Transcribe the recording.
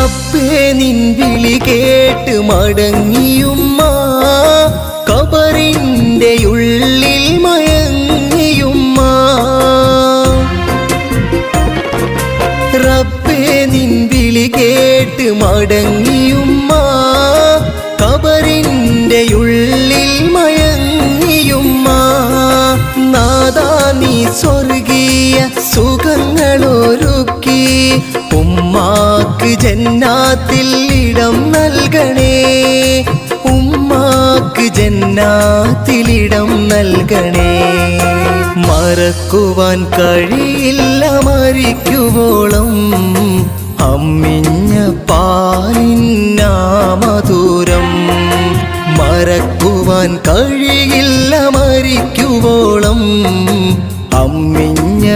റബ്ബേ നിൻ വിളി കേട്ട് മടങ്ങിയുമ്മ ഖബറിൻ്റെ ഉള്ളിൽ മയങ്ങിയുമ്മ റബ്ബേ നിൻ വിളി കേട്ട് മടങ്ങിയുമ്മ ഖബറിൻ്റെ ഉള്ളിൽ മയങ്ങിയുമ്മ നാദാ നീ സ്വർഗീയ സുഖങ്ങളൊരുക്കി ഉമ്മാക്ക് ജന്നാത്തിൽ ഇടം നൽകണേ ഉമ്മാക്ക് ജന്നാത്തിൽ ഇടം നൽകണേ മറക്കുവാൻ കഴിയില്ല മരിക്കുവോളം അമ്മിഞ്ഞ പാലിന്നാ മധുരം മറക്കുവാൻ കഴിയില്ല മരിക്കുവോളം അമ്മിഞ്ഞ